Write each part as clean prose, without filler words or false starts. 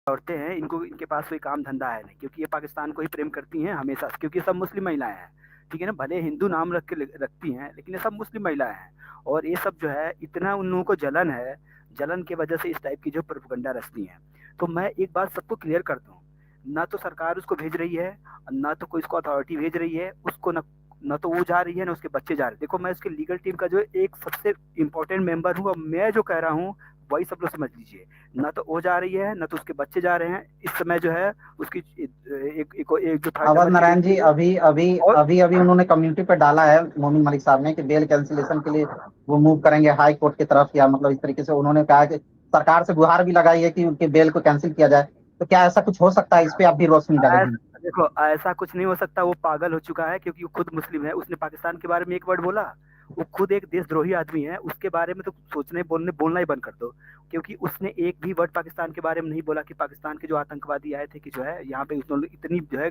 औरतें हैं, इनको इनके पास कोई काम धंधा है नहीं, क्योंकि ये पाकिस्तान को ही प्रेम करती हैं हमेशा से, क्योंकि सब मुस्लिम महिलाएं हैं। ठीक है ना, भले हिंदू नाम रखती हैं, लेकिन ये सब मुस्लिम महिलाएं हैं। और ये सब जो है, इतना उन लोगों को जलन है, जलन की वजह से इस टाइप की जो प्रोपेगेंडा रचती हैं। तो मैं एक बात सबको क्लियर कर दूं, ना तो सरकार उसको भेज रही है, ना तो कोई इसको अथॉरिटी भेज रही है उसको, ना तो वो जा रही है, ना उसके बच्चे जा रहे हैं। देखो, मैं उसके लीगल टीम का जो एक सबसे इम्पोर्टेंट मेंबर हूँ, और मैं जो कह रहा हूँ वही सब लोग समझ लीजिए। ना तो वो जा रही है, ना तो उसके बच्चे जा रहे हैं। इस समय जो है उसकी एक जो थर्ड अवध नंबर की नारायण बेटी जी, है। अभी अभी और अभी अभी उन्होंने कम्युनिटी पे डाला है मोमिन मलिक साहब ने कि बेल कैंसिलेशन के लिए वो मूव करेंगे हाई कोर्ट की तरफ, या मतलब इस तरीके से उन्होंने कहा कि सरकार से गुहार भी लगाई है कि उनके बेल को कैंसिल किया जाए। तो क्या ऐसा कुछ हो सकता है? इस पे आप भी रोशनी डालेंगे? देखो, ऐसा कुछ नहीं हो सकता, वो पागल हो चुका है, क्योंकि वो खुद मुस्लिम है। उसने पाकिस्तान के बारे में एक वर्ड बोला? वो खुद एक देशद्रोही आदमी है, उसके बारे में तो सोचने बोलना ही बंद कर दो। क्योंकि उसने एक भी वर्ड पाकिस्तान के बारे में नहीं बोला, कि पाकिस्तान के जो आतंकवादी आए थे, कि जो है यहाँ पे उन्होंने इतनी जो है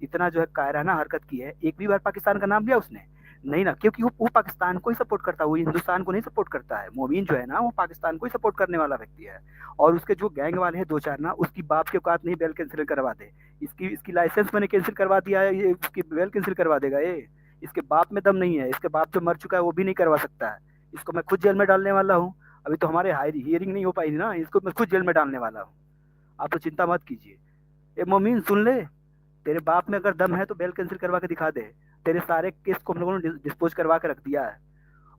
इतना जो है कायराना हरकत की है, एक भी बार पाकिस्तान का नाम लिया उसने? नहीं ना, क्योंकि वो पाकिस्तान को ही सपोर्ट करता है, वो हिंदुस्तान को नहीं सपोर्ट करता है। मोमीन जो है ना, वो पाकिस्तान को ही सपोर्ट करने वाला व्यक्ति है। और उसके जो गैंग वाले हैं दो चार ना, उसकी बाप के औकात नहीं बेल कैंसिल करवा दे। इसकी इसकी लाइसेंस मैंने कैंसिल करवा दिया है, ये इसकी बेल कैंसिल करवा देगा ये? इसके बाप में दम नहीं है, इसके बाप जो मर चुका है वो भी नहीं करवा सकता है। इसको मैं खुद जेल में डालने वाला हूँ। अभी तो हमारे हियरिंग नहीं हो पाई ना, इसको मैं खुद जेल में डालने वाला हूँ। आप तो चिंता मत कीजिए। ए मोमीन, सुन ले, तेरे बाप में अगर दम है तो बेल कैंसिल करवा के दिखा दे। तेरे सारे केस को हम लोगों ने डिस्पोज करवा के रख दिया है,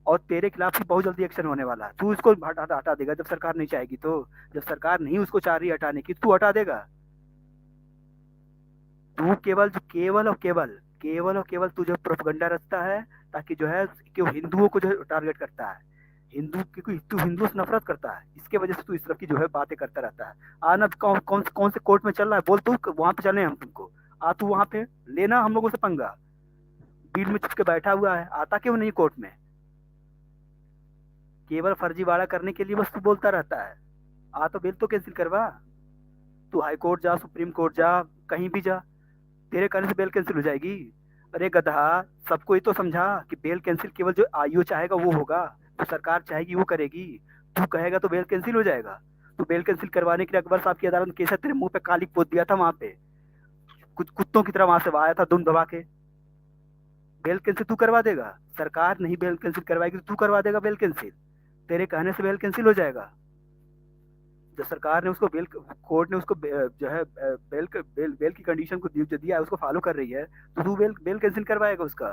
और तेरे खिलाफ भी बहुत जल्दी एक्शन होने वाला है। तू इसको हटा देगा जब सरकार नहीं चाहेगी तो। जब सरकार नहीं उसको चाह रही है हटाने की, तू हटा देगा। तू केवल जो केवल और केवल तू जो प्रोपगंडा रचता है, ताकि जो है कि वो हिंदुओं को जो है टारगेट करता है। हिंदू, क्योंकि तू हिंदुओं से नफरत करता है, इसके वजह से तू इस तरह की जो है बातें करता रहता है। आना कौन से कोर्ट में चल रहा है बोल, तू वहां पे चले हम तुमको। आ तू वहां पे लेना हम लोगों से पंगा। भीड़ में छुप के बैठा हुआ है, आता क्यों नहीं कोर्ट में? केवल फर्जीवाड़ा करने के लिए बस तू बोलता रहता है। आ तो बिल तो कैंसिल करवा। तू हाई कोर्ट जा, सुप्रीम कोर्ट जा, कहीं भी जा, तेरे कहने से बेल कैंसिल हो जाएगी? अरे गधा, सबको ये तो समझा कि बेल कैंसिल केवल जो आईओ चाहेगा वो होगा, तो सरकार चाहेगी वो करेगी। तू कहेगा तो बेल कैंसिल हो जाएगा? तो बेल कैंसिल करवाने के लिए अकबर साहब की अदालत में केस है, तेरे मुंह पे काली पोत दिया था वहां पे, कुछ कुत्तों की तरह वहां से आया था दुम दबा के। बेल कैंसिल तू करवा देगा? सरकार नहीं बेल कैंसिल करवाएगी तो तू करवा देगा बेल कैंसिल? तेरे कहने से बेल कैंसिल हो जाएगा? जो सरकार ने उसको बेल, कोर्ट ने उसको जो है बेल की कंडीशन को जो दिया है उसको फॉलो कर रही है, तो तू बेल बेल कैंसिल करवाएगा उसका?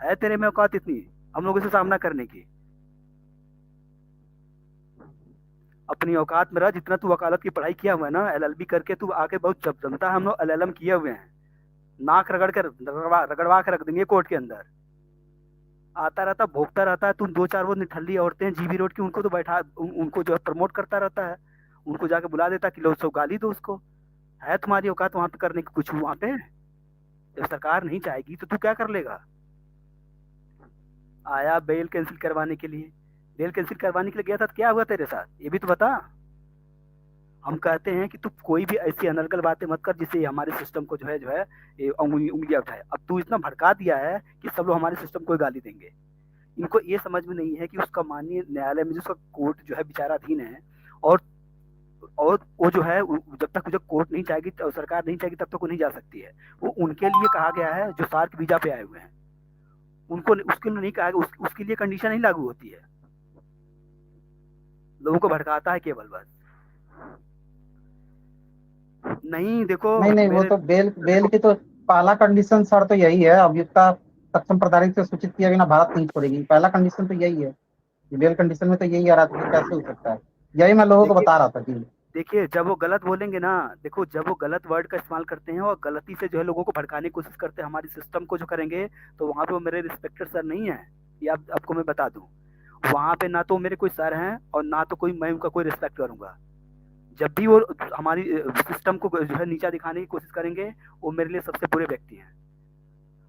है तेरे में औकात इतनी हम लोगों से सामना करने की? अपनी औकात में रह। जितना तू वकालत की पढ़ाई किया हुआ है ना, एलएलबी करके तू आके बहुत जब जनता है, हम लोग एलएलएम किए हुए हैं। नाक रगड़वा के रख देंगे कोर्ट के अंदर। आता रहता, भोगता रहता है। तुम दो चार वो निठल्ली औरतें हैं जीबी रोड की, उनको तो बैठा उनको जो है प्रमोट करता रहता है। उनको जाके बुला देता कि लो सो गाली दो उसको। है तुम्हारी औकात वहां पे करने की कुछ वहां पे? जब सरकार नहीं चाहेगी तो तू क्या कर लेगा? आया बेल कैंसिल करवाने के लिए। बेल कैंसिल करवाने के लिए गया था तो क्या हुआ तेरे साथ, ये भी तो बता। हम कहते हैं कि तू कोई भी ऐसी अनर्गल बातें मत कर जिससे हमारे सिस्टम को जो है ये उंगलियां उठाए। अब तू इतना भड़का दिया है कि सब लोग हमारे सिस्टम को गाली देंगे। इनको ये समझ में नहीं है कि उसका माननीय न्यायालय में जो उसका कोर्ट जो है विचाराधीन है। और और वो जो है जब तक जो कोर्ट नहीं चाहेगी, तो सरकार नहीं चाहेगी, तब तक वो नहीं जा सकती है। वो उनके लिए कहा गया है जो सार्क वीजा पे आए हुए हैं। उनको उसके लिए नहीं कहा गया, उसके लिए कंडीशन नहीं लागू होती है। लोगों को भड़काता है केवल बस। नहीं, देखो नहीं नहीं, वो मेरे, तो बेल बेल देखो, की तो पहला कंडीशन सर तो यही है, अभियुक्ता सक्षम प्रताड़ित से सूचित किया बिना भारत नहीं छोड़ेगी। पहला कंडीशन तो यही है। बेल कंडीशन में तो यही आ रहा था कि कैसे हो सकता है। यही मैं लोगों को देखिए बता रहा था कि देखिए जब वो गलत बोलेंगे ना, देखो जब वो गलत वर्ड का इस्तेमाल करते हैं और गलती से जो है लोगों को भड़काने की कोशिश करते हैं हमारी सिस्टम को जो करेंगे, तो वहां पे वो मेरे रिस्पेक्टेड सर नहीं है। ये आपको मैं बता दूं, वहां पे ना तो मेरे कोई सर हैं और ना तो कोई मैं उनका कोई रिस्पेक्ट करूंगा। जब भी वो हमारी सिस्टम को जो है नीचा दिखाने की कोशिश करेंगे, वो मेरे लिए सबसे बुरे व्यक्ति हैं।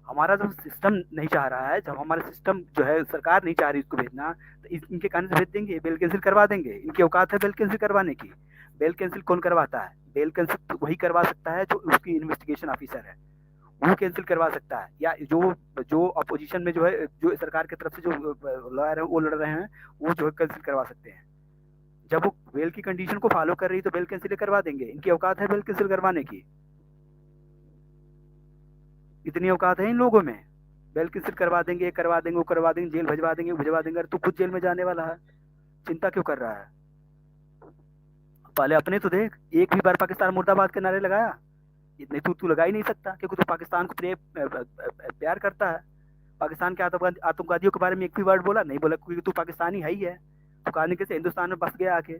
हमारा जब सिस्टम नहीं चाह रहा है, जब हमारा सिस्टम जो है सरकार नहीं चाह रही इसको भेजना, तो इनके कहने से भेज देंगे, बेल कैंसिल करवा देंगे। इनकी औकात है बेल कैंसिल करवाने की? बेल कैंसिल कौन करवाता है? बेल कैंसिल तो वही करवा सकता है जो उसकी इन्वेस्टिगेशन ऑफिसर है, वो कैंसिल करवा सकता है। या जो जो अपोजिशन में जो है, जो सरकार की तरफ से जो लॉयर है वो लड़ रहे हैं, वो जो है कैंसिल करवा सकते हैं। जब वो बेल की कंडीशन को फॉलो कर रही तो बेल कैंसिल करवा देंगे। इनकी औकात है बेल कैंसिल करवाने की? इतनी औकात है इन लोगों में? बेल कैंसिल करवा देंगे, करवा देंगे, वो करवा देंगे, जेल भिजवा देंगे, भिजवा देंगे। अरे तू खुद जेल में जाने वाला है, चिंता क्यों कर रहा है? पहले अपने तो देख, एक भी बार पाकिस्तान मुर्दाबाद के नारे लगाया? इतने तू लगा ही नहीं सकता, क्योंकि तू पाकिस्तान को प्यार करता है। पाकिस्तान के आतंकवादियों के बारे में एक भी वर्ड बोला नहीं? बोला, क्योंकि तू पाकिस्तानी है ही है। तू कहानी कैसे हिंदुस्तान में बस गया आके?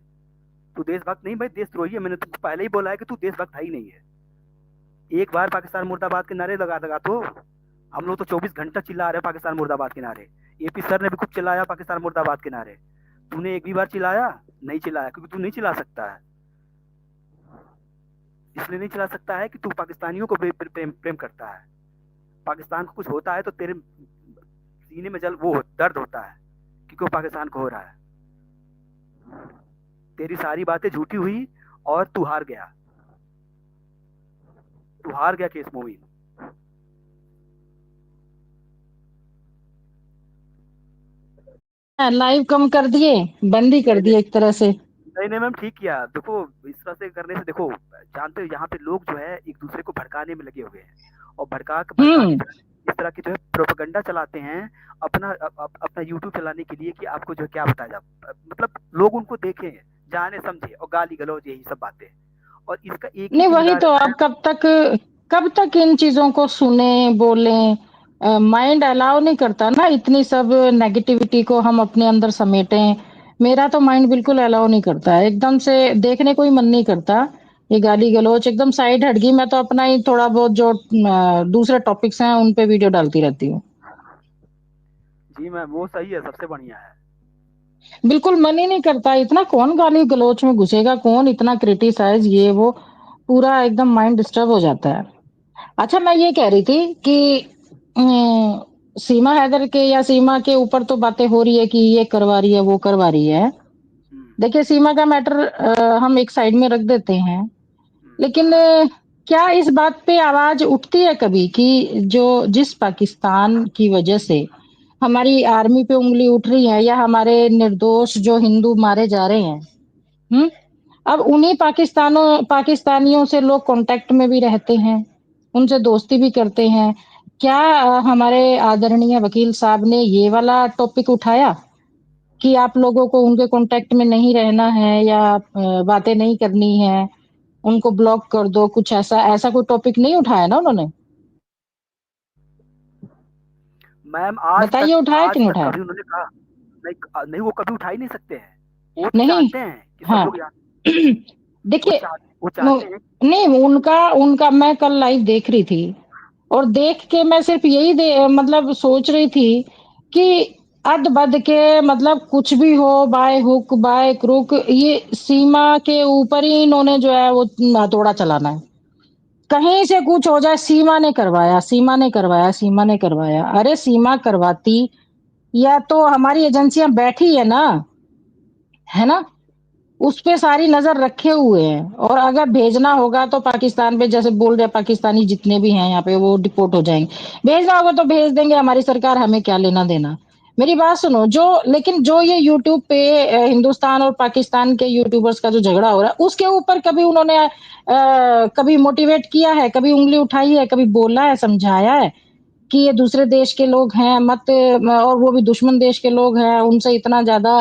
तू देशभक्त नहीं भाई, देशद्रोही है। मैंने तुमको पहले ही बोला है कि तू देशभक्त है ही नहीं है। एक बार पाकिस्तान मुर्दाबाद के नारे लगा लगा तो हम लोग तो 24 घंटा चिल्ला रहे हैं पाकिस्तान मुर्दाबाद के नारे। एपी सर ने भी खूब चिल्लाया पाकिस्तान मुर्दाबाद के नारे। तूने एक भी बार चिल्लाया? नहीं चिल्लाया, क्योंकि तू नहीं चिल्ला सकता है। इसलिए नहीं चिल्ला सकता है कि तू पाकिस्तानियों को प्रेम करता है। पाकिस्तान को कुछ होता है तो तेरे सीने में जल वो दर्द होता है कि क्यों पाकिस्तान को हो रहा है। तेरी सारी बातें झूठी हुई और तू हार गया। तू हार गया केस मोमिन। लाइव कम कर दिए, बंद ही कर नहीं दिए एक तरह से। नहीं नहीं मैम, ठीक किया। देखो, इस तरह से करने से, देखो, जानते हो यहाँ पे लोग जो है एक दूसरे को भड़काने में लगे हुए हैं, और भड़का भड़का के हम्म। जो है इस तरह की जो है प्रोपेगेंडा चलाते हैं अपना अपना यूट्यूब चलाने के लिए, कि आपको जो है क्या बताया जाए, मतलब लोग उनको देखें, जाने समझे, और गाली गलौज यही सब बातें। और इसका एक ही नहीं वही जिम्मेदार तो, रहता है। अब कब तक इन चीजों को सुने बोले। माइंड अलाउ नहीं करता ना इतनी सब नेगेटिविटी को हम अपने अंदर समेटें। मेरा तो माइंड बिल्कुल अलाउ नहीं करता है, एकदम से देखने को ही मन नहीं करता। ये गाली गलौच एकदम साइड हट गई। मैं तो अपना ही थोड़ा बहुत जो दूसरे टॉपिक्स हैं उन पे वीडियो डालती रहती हूँ। जी मैम, वो सही है, सबसे बढ़िया है। बिल्कुल मन ही नहीं करता, इतना कौन गाली गलौच में घुसेगा, कौन इतना क्रिटिसाइज ये वो, पूरा एकदम माइंड डिस्टर्ब हो जाता है। अच्छा मैं ये कह रही थी कि सीमा हैदर के या सीमा के ऊपर तो बातें हो रही है कि ये करवा रही है वो करवा रही है। हम्म, देखिए सीमा का मैटर हम एक साइड में रख देते हैं, हम्म। लेकिन क्या इस बात पे आवाज उठती है कभी कि जो जिस पाकिस्तान की वजह से हमारी आर्मी पे उंगली उठ रही है या हमारे निर्दोष जो हिंदू मारे जा रहे हैं, हम्म, अब उन्हीं पाकिस्तानियों से लोग कांटेक्ट में भी रहते हैं, उनसे दोस्ती भी करते हैं। क्या हमारे आदरणीय वकील साहब ने ये वाला टॉपिक उठाया कि आप लोगों को उनके कांटेक्ट में नहीं रहना है या बातें नहीं करनी है, उनको ब्लॉक कर दो, कुछ ऐसा ऐसा कोई टॉपिक नहीं उठाया ना उन्होंने? मैम, बताइए उठाया कि आज नहीं तक उठाया? कभी उन्होंने कहा नहीं? नहीं, वो कभी उठा ही नहीं सकते हैं। वो तो नहीं। चाहते हैं कि सब हाँ। लोग वो देखिए चाह वो चाहते हैं। नहीं, उनका उनका मैं कल लाइव देख रही थी और देख के मैं सिर्फ यही मतलब सोच रही थी कि अद बद के मतलब कुछ भी हो, बाय हुक बाय क्रुक ये सीमा के ऊपर ही इन्होंने जो है वो हथौड़ा चलाना है। कहीं से कुछ हो जाए, सीमा ने करवाया, सीमा ने करवाया, सीमा ने करवाया। अरे सीमा करवाती या तो हमारी एजेंसियां बैठी है ना, है ना, उस पे सारी नजर रखे हुए हैं, और अगर भेजना होगा तो पाकिस्तान पे जैसे बोल रहे पाकिस्तानी जितने भी हैं यहाँ पे वो डिपोर्ट हो जाएंगे। भेजना होगा तो भेज देंगे, हमारी सरकार, हमें क्या लेना देना। मेरी बात सुनो, जो लेकिन जो ये यूट्यूब पे हिंदुस्तान और पाकिस्तान के यूट्यूबर्स का जो झगड़ा हो रहा है उसके ऊपर कभी उन्होंने कभी मोटिवेट किया है, कभी उंगली उठाई है, कभी बोला है, समझाया है कि ये दूसरे देश के लोग हैं, मत और वो भी दुश्मन देश के लोग हैं, उनसे इतना ज्यादा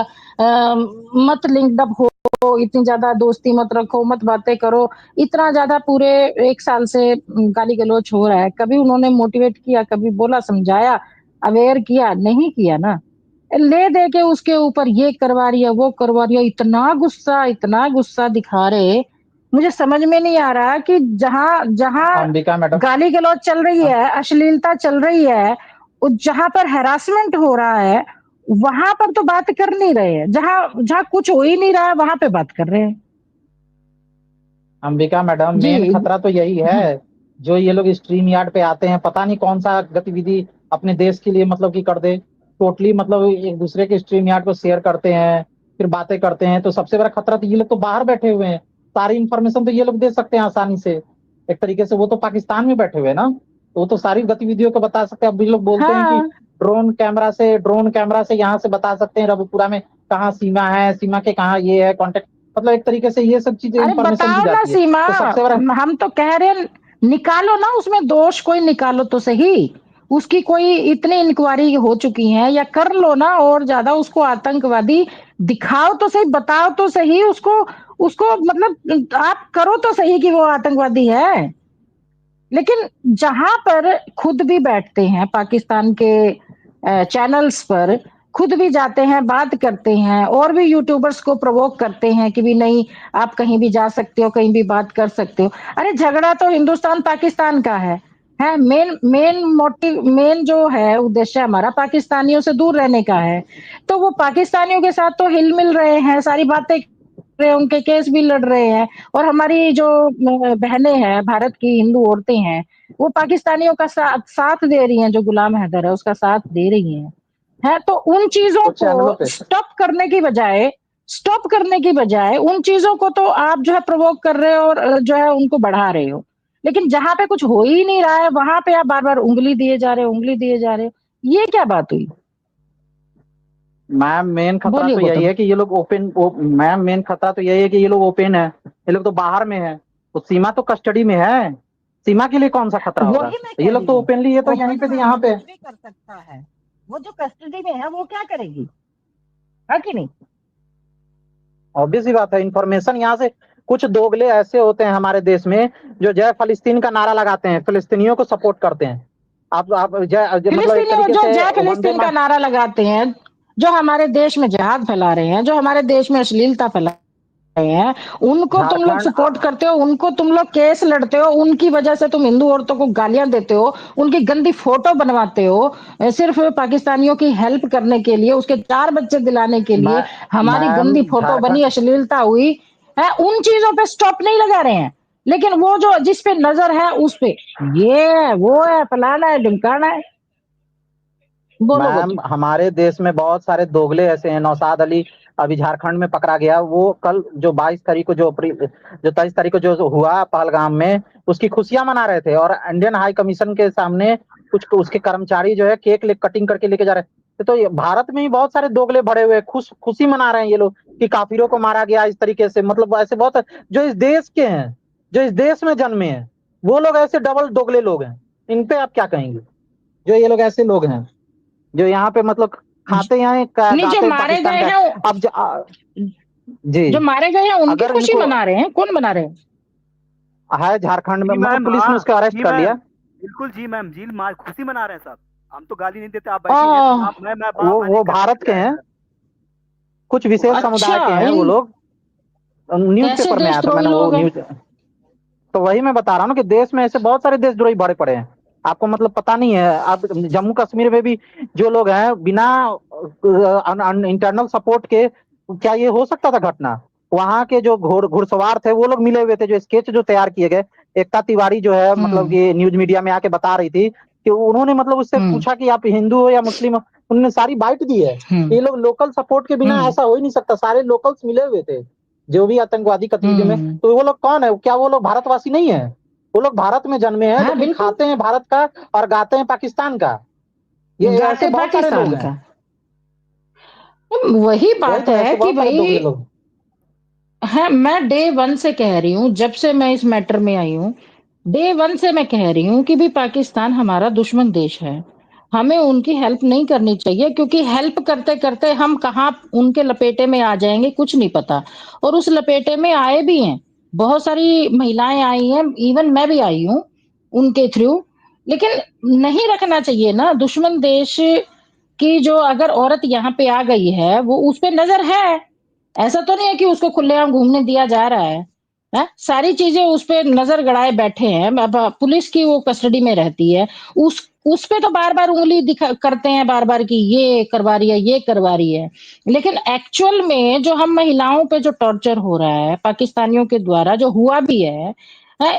मत लिंक्ड अप हो, इतनी ज्यादा दोस्ती मत रखो, मत बातें करो। इतना ज्यादा पूरे एक साल से गाली गलौच हो रहा है, कभी उन्होंने मोटिवेट किया, कभी बोला, समझाया, अवेयर किया? नहीं किया ना। ले दे के उसके ऊपर ये करवा रही है वो करवा रही है, इतना गुस्सा दिखा रहे। मुझे समझ में नहीं आ रहा कि जहां जहां अंबिका मैडम। गाली गलौज चल रही है, अश्लीलता चल रही है, जहां पर हैरासमेंट हो रहा है वहां पर तो बात कर नहीं रहे हैं, जहां जहां कुछ हो ही नहीं रहा है वहां पे बात कर रहे हैं। अंबिका मैडम, जी। मेन खतरा तो यही है। हम्म। जो ये लोग स्ट्रीम यार्ड पे आते हैं, पता नहीं कौन सा गतिविधि अपने देश के लिए मतलब कि कर दे। टोटली मतलब एक दूसरे के स्ट्रीम यार्ड को शेयर करते हैं, फिर बातें करते हैं। तो सबसे बड़ा खतरा तो ये लोग तो बाहर बैठे हुए हैं, सारी इंफॉर्मेशन तो ये लोग दे सकते हैं आसानी से। एक तरीके से वो तो पाकिस्तान में बैठे हुए हैं ना, तो वो तो सारी गतिविधियों को बता सकते हैं। अब भी लोग बोलते हैं कि हाँ। ड्रोन कैमरा से यहाँ से बता सकते हैं, रबुपुरा में कहाँ सीमा है, सीमा के कहाँ ये है कॉन्टेक्ट, मतलब एक तरीके से ये सब चीजें अरे इन्फॉर्मेशन भी बताओ ना जाती है। सीमा, तो सबसे बड़ा हम तो कह रहे हैं निकालो ना, उसमें दोष कोई निकालो तो सही। उसकी कोई इतनी इंक्वायरी हो चुकी है, या कर लो ना और ज्यादा उसको आतंकवादी दिखाओ तो सही, बताओ तो सही उसको, उसको मतलब आप करो तो सही कि वो आतंकवादी है। लेकिन जहां पर खुद भी बैठते हैं पाकिस्तान के चैनल्स पर, खुद भी जाते हैं, बात करते हैं, और भी यूट्यूबर्स को प्रोवोक करते हैं कि भी नहीं आप कहीं भी जा सकते हो, कहीं भी बात कर सकते हो। अरे झगड़ा तो हिंदुस्तान पाकिस्तान का है मेन मेन मोटिव, मेन जो है उद्देश्य हमारा पाकिस्तानियों से दूर रहने का है। तो वो पाकिस्तानियों के साथ तो हिल मिल रहे हैं, सारी बातें कर रहे हैं, उनके केस भी लड़ रहे हैं। और हमारी जो बहनें हैं, भारत की हिंदू औरतें हैं, वो पाकिस्तानियों का साथ दे रही हैं, जो गुलाम हैदर है उसका साथ दे रही हैं। है तो उन चीजों तो चैनलों को पे स्टॉप करने की बजाय उन चीजों को तो आप जो है प्रोवोक कर रहे हो और जो है उनको बढ़ा रहे हो। लेकिन जहां पे कुछ हो ही नहीं रहा है वहां पे आप बार बार उंगली दिए जा रहे हो, उंगली दिए जा रहे हो। ये क्या बात हुई? मैम मेन खतरा बोलिए तो यही गौतम। है कि ये लोग मैम मेन खतरा तो यही है कि ये लोग ओपन है, ये लोग तो बाहर में है, तो सीमा तो कस्टडी में है, सीमा के लिए कौन सा खतरा होगा? वही मैं ये कह लोग रही तो हूँ, ओपनली, ये तो यहीं ओपन पे से है, वो यहाँ पे, कुछ भी कर सकता है। वो जो कस्टडी में है वो क्या करेगी, है कि नहीं? ऑब्वियस ही बात है। इंफॉर्मेशन यहाँ से, कुछ दोगले ऐसे होते हैं हमारे देश में जो जय फिलिस्तीन का नारा लगाते हैं, फिलिस्तीनियों को सपोर्ट करते हैं। आप मतलब एक फिलिस्तीनी तरीके जो से जय वंदे फिलिस्तीन का नारा लगाते हैं, जो हमारे देश में जिहाद फैला रहे हैं, जो हमारे देश में अश्लीलता फैला रहे हैं, उनको तुम लोग झारखंड सपोर्ट करते हो, उनको तुम लोग केस लड़ते हो, उनकी वजह से तुम हिंदू औरतों को गालियां देते हो, उनकी गंदी फोटो बनवाते हो, सिर्फ पाकिस्तानियों की हेल्प करने के लिए, उसके 4 बच्चे दिलाने के लिए हमारी मैम गंदी फोटो बनी, झारखंड, अश्लीलता हुई है। उन चीजों पे स्टॉप नहीं लगा रहे हैं, लेकिन वो जो जिस पे नजर है उस पे ये है, वो है, फलाना है, ढिमकाना है। बोलो मैम गौतम। हमारे देश में बहुत सारे दोगले ऐसे हैं। नौशाद अली अभी झारखंड में पकड़ा गया, वो कल जो 22 तारीख को, जो 23 तारीख को जो हुआ पहलगाम में, उसकी खुशियां मना रहे थे, और इंडियन हाई कमीशन के सामने कुछ उसके कर्मचारी जो है केक कटिंग करके लेके जा रहे थे। तो ये भारत में ही बहुत सारे दोगले भरे हुए हैं, खुशी मना रहे हैं ये लोग कि काफिरों को मारा गया इस तरीके से। मतलब ऐसे बहुत जो इस देश के हैं, जो इस देश में जन्मे हैं, वो लोग ऐसे डबल दोगले लोग हैं। इन पे आप क्या कहेंगे? जो ये लोग ऐसे लोग हैं जो यहाँ पे मतलब खाते हैं नहीं, जो गाते मारे पाकिस्तान गए का। हैं, अब जी, जो मारे गए हैं उनकी अगर खुशी इनको मना रहे हैं, कौन मना रहे हैं? है झारखंड में, जी मतलब मैम, पुलिस ने हाँ उसको अरेस्ट जी कर मैम, लिया। बिल्कुल जी मैम, जी खुशी मना रहे हैं सब। हम तो गाली नहीं देते, आप आ, बैठी हैं तो मैं मानी वो करने भारत के के लिए आए हैं, सर। कुछ विशेष हाँ, समुदाय अच्छा, के हैं वो इन लोग। कैसे न्यूज़पेपर में आया था, देशद्रोही मैंने वो लोग हैं? न्यूज। तो वही मैं बता रहा हूँ ना कि देश में ऐसे बहुत सारे देशद्रोही भरे पड़े हैं। आपको मतलब पता नहीं है। आप जम्मू कश्मीर में भी जो लोग हैं बिना इंटरनल सपोर्ट के, क्या ये हो सकता था घटना? वहां के जो घुड़सवार थे वो लोग मिले हुए थे, जो स्केच जो तैयार किए गए। एकता तिवारी जो है, मतलब हम्म, ये न्यूज मीडिया में आके बता रही थी कि उन्होंने मतलब उससे हम्म, पूछा कि आप हिंदू हो या मुस्लिम हो। उन्होंने सारी बाइट दी है। हम्म, ये लोग लोकल सपोर्ट के बिना हम्म, ऐसा हो ही नहीं सकता, सारे लोकल्स मिले हुए थे जो भी आतंकवादी गतिविधियों में। हम्म। तो वो लोग कौन है? क्या वो लोग भारतवासी नहीं है? वो लोग भारत में जन्मे हैं हाँ लेकिन बिल्कुल, खाते हैं भारत का और गाते हैं पाकिस्तान का। ये ऐसे गाते बहुत सारे लोग पाकिस्तान हैं। का। वही वही बात तो, है ऐसे कि बहुत सारे दोगले भाई, लोग। है मैं डे वन से कह रही हूँ, जब से मैं इस मैटर में आई हूँ, डे वन से मैं कह रही हूँ कि भी पाकिस्तान हमारा दुश्मन देश है। हमें उनकी हेल्प नहीं करनी चाहिए, क्योंकि हेल्प करते करते हम कहाँ उनके लपेटे में आ जाएंगे कुछ नहीं पता। और उस लपेटे में आए भी हैं, बहुत सारी महिलाएं आई हैं, इवन मैं भी आई हूँ उनके थ्रू। लेकिन नहीं रखना चाहिए ना दुश्मन देश की, जो अगर औरत यहाँ पे आ गई है वो उस पे नजर है। ऐसा तो नहीं है कि उसको खुलेआम घूमने दिया जा रहा है? सारी चीजें उस पे नजर गड़ाए बैठे हैं। अब पुलिस की वो कस्टडी में रहती है, उस पे तो बार बार उंगली दिखा करते हैं, बार बार की ये करवा रही है, ये करवा रही है। लेकिन एक्चुअल में जो हम महिलाओं पे जो टॉर्चर हो रहा है पाकिस्तानियों के द्वारा, जो हुआ भी है,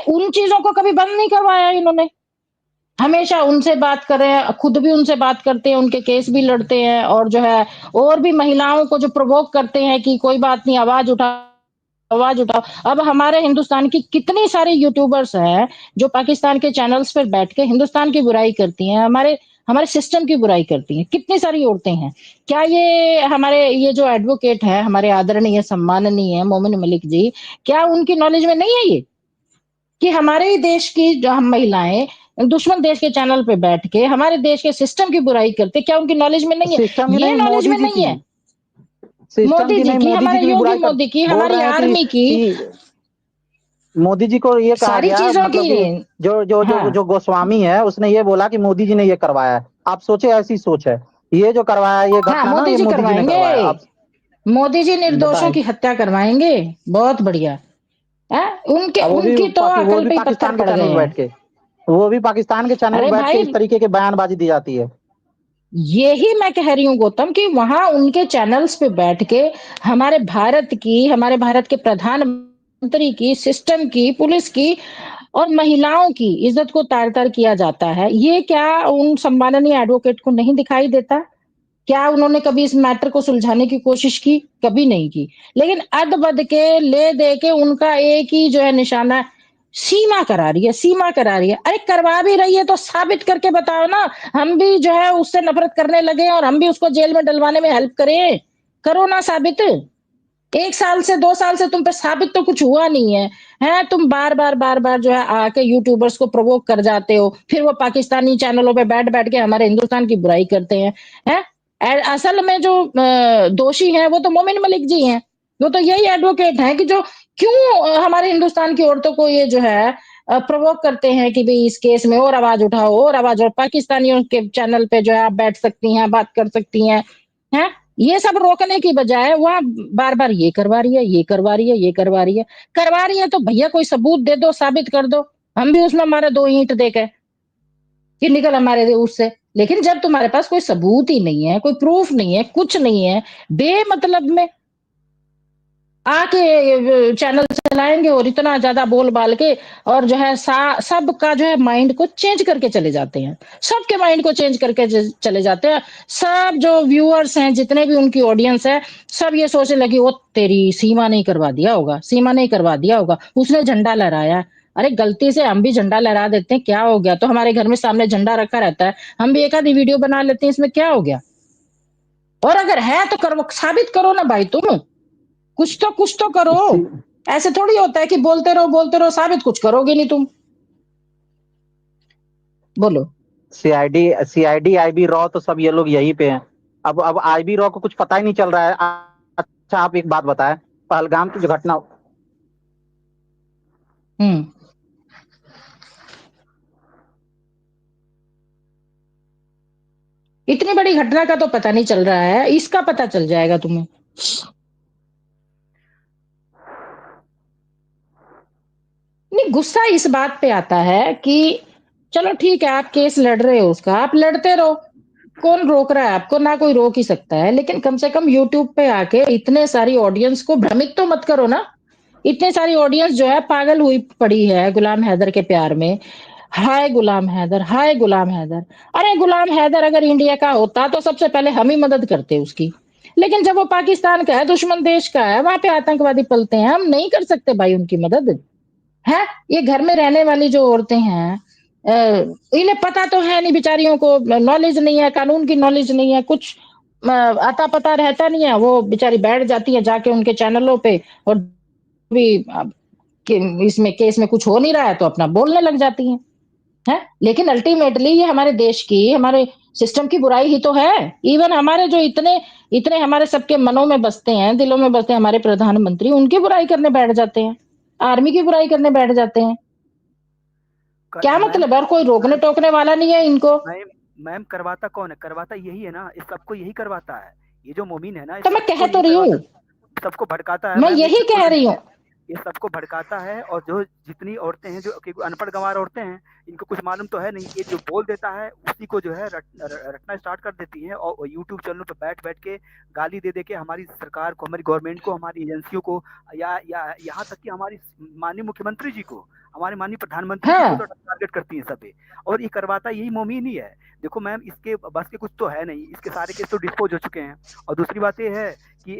उन चीजों को कभी बंद नहीं करवाया इन्होंने। हमेशा उनसे बात करें, खुद भी उनसे बात करते हैं, उनके केस भी लड़ते हैं, और जो है और भी महिलाओं को जो प्रोवोक करते हैं कि कोई बात नहीं, आवाज उठाओ, आवाज उठाओ। अब हमारे हिंदुस्तान की कितनी सारी यूट्यूबर्स हैं जो पाकिस्तान के चैनल्स पर बैठ के हिंदुस्तान की बुराई करती हैं। हमारे हमारे सिस्टम की बुराई करती हैं। कितनी सारी औरतें हैं। क्या ये जो एडवोकेट है, हमारे आदरणीय सम्माननीय मोमिन मलिक जी, क्या उनकी नॉलेज में नहीं है ये कि हमारे ही देश की जो हम महिलाएं दुश्मन देश के चैनल पे बैठ के हमारे देश के सिस्टम की बुराई करते, क्या उनकी नॉलेज में नहीं है? सिस्टम की ये नहीं, नॉलेज मोदी में जी नहीं की, है। सिस्टम मोदी की जी नहीं, की, मोदी जी हमारे की भी योगी बुराई कर मोदी की, बोल हमारी रहे हैं आर्मी की, कि मोदी जी को ये कहा सारी गया, चीजों की। मतलब कि जो हाँ गोस्वामी है उसने ये बोला कि मोदी जी ने ये करवाया है। आप सोचे, ऐसी सोच है। ये जो करवाया है, ये हाँ, घटना ना, मोदी ये जी मोदी जी ने करवाएंगे। करवाया। आप मोदी जी निर्दोषों बताएं। की हत्या करवाएंगे। बहुत बढ़िया है। उनके अब उनकी तो वो अकल भी पे ही पत्थर पाकिस्तान के पड़ चैनल गए पे हैं। बैठ के, वो भी पाकिस्तान के चैनल पे अरे बैठ के भाई, इस तरीके की बयानबाजी दी जाती है। यही मैं कह रही हूँ गौतम कि वहां उनके चैनल्स पे बैठ के हमारे भारत के प्रधानमंत्री की, सिस्टम की, पुलिस की और महिलाओं की इज्जत को तार-तार किया जाता है। ये क्या उन सम्माननीय एडवोकेट को नहीं दिखाई देता? क्या उन्होंने कभी इस मैटर को सुलझाने की कोशिश की? कभी नहीं की। लेकिन अद-बद के, ले दे के उनका एक ही जो है निशाना, सीमा करा रही है, सीमा करा रही है। अरे करवा भी रही है तो साबित करके बताओ ना। हम भी जो है उससे नफ़रत करने लगे और हम भी उसको जेल में डलवाने में हेल्प करें। करो ना साबित। 1 साल से 2 साल से तुम पे साबित तो कुछ हुआ नहीं है। हैं? तुम बार-बार जो है आके यूट्यूबर्स को प्रोवोक कर जाते हो। फिर वो पाकिस्तानी चैनलों पे बैठ-बैठ के हमारे हिंदुस्तान की बुराई करते हैं। हैं? असल में जो दोषी हैं वो तो मोमिन मलिक जी हैं। वो तो यही एडवोकेट हैं कि जो क्यों हमारे हिंदुस्तान की औरतों को ये जो है प्रोवोक करते हैं कि भई इस केस में और आवाज़ उठाओ, और आवाज़, और पाकिस्तानियों के चैनल पे जो है आप बैठ सकती हैं, बात कर सकती हैं। हैं? ये सब रोकने की बजाय वहाँ बार-बार ये करवा रही है, ये करवा रही है, ये करवा रही है। करवा रही है तो भैया कोई सबूत दे दो, साबित कर दो। हम भी उसमें मारे 2 ईंट दे के कि निकल हमारे उससे। लेकिन जब तुम्हारे पास कोई सबूत ही नहीं है, कोई प्रूफ नहीं है, कुछ नहीं है, बेमतलब में आके चैनल चलाएँगे और इतना ज़्यादा बोल-बाल के और जो है सबका जो है माइंड को चेंज करके चले जाते हैं। सबके माइंड को चेंज करके चले जाते हैं। सब जो व्यूअर्स हैं, जितने भी उनकी ऑडियंस है, सब ये सोचने लगी, "ओ तेरी! सीमा ने ही करवा दिया होगा, सीमा ने ही करवा दिया होगा, उसने झंडा लहराया।" अरे गलती से हम भी झंडा लहरा देते हैं, क्या हो गया? तो हमारे घर में सामने झंडा रखा रहता है, हम भी एक आधी वीडियो बना लेते हैं, इसमें क्या हो गया? और अगर है तो करो, साबित करो ना भाई तुम। कुछ तो करो। ऐसे थोड़ी होता है कि बोलते रहो, साबित कुछ करोगे नहीं तुम। बोलो। सीआईडी सीआईडी आईबी रॉ तो सब ये लोग यहीं पे हैं। अब आईबी रॉ को कुछ पता ही नहीं चल रहा है। अच्छा, आप एक बात बताएं, पहलगाम की जो घटना, हुँ। इतनी बड़ी घटना का तो पता नहीं चल रहा है, इसका पता चल जाएगा तुम्हें। नहीं, गुस्सा इस बात पे आता है कि चलो ठीक है, आप केस लड़ रहे हो उसका, आप लड़ते रहो। कौन रोक रहा है आपको? ना कोई रोक ही सकता है। लेकिन कम से कम यूट्यूब पे आके इतने सारी ऑडियंस को भ्रमित तो मत करो ना। इतनी सारी ऑडियंस जो है पागल हुई पड़ी है गुलाम हैदर के प्यार में। हाय गुलाम हैदर, हाय गुलाम हैदर। अरे गुलाम हैदर अगर इंडिया का होता तो सबसे पहले हम ही मदद करते उसकी। लेकिन जब वो पाकिस्तान का है, दुश्मन देश का है, वहाँ पे आतंकवादी पलते हैं, हम नहीं कर सकते भाई उनकी मदद। हैं? ये घर में रहने वाली जो औरतें हैं, इन्हें पता तो है नहीं बेचारियों को, नॉलेज नहीं है, कानून की नॉलेज नहीं है, कुछ अता-पता रहता नहीं है, वो बेचारी बैठ जाती हैं जाके उनके चैनलों पे और भी कि इसमें केस में कुछ हो नहीं रहा है तो अपना बोलने लग जाती हैं। हैं? लेकिन अल्टीमेटली ये हमारे देश की, हमारे सिस्टम की बुराई ही तो है। इवन हमारे जो इतने इतने हमारे सबके मनों में बसते हैं, दिलों में बसते हैं हमारे प्रधानमंत्री, उनकी बुराई करने बैठ जाते हैं। आर्मी की बुराई करने बैठ जाते हैं। क्या मैम मतलब है? और कोई रोकने-टोकने वाला नहीं है इनको। मैम मैम करवाता कौन है? करवाता यही है ना, इस सबको यही करवाता है। ये जो मोमीन है ना, इस तो मैं कह सबको तो यही रही करवाता हूँ, है, सबको भड़काता है। मैं मैम, ये यही झूठ बोल कह रही रही हूँ। है। ये सबको भड़काता है, और जो जितनी औरतें हैं, जो कि अनपढ़ गँवार औरतें हैं, इनको कुछ मालूम तो है नहीं। ये जो बोल देता है, उसी को जो है रटना स्टार्ट कर देती हैं, और यूट्यूब चैनलों पे बैठ-बैठ के गाली दे-दे के हमारी सरकार को, हमारी गवर्नमेंट को, हमारी एजेंसियों को, या यहाँ तक कि हमारी माननीय मुख्यमंत्री जी को, हमारे माननीय प्रधानमंत्री जी को हाँ, तो टारगेट करती हैं सब ये। और ये करवाता यही मोमीन ही है। देखो मैम, इसके बस के कुछ तो है नहीं, इसके सारे केस तो डिस्पोज़ हो चुके हैं। और दूसरी बात ये है कि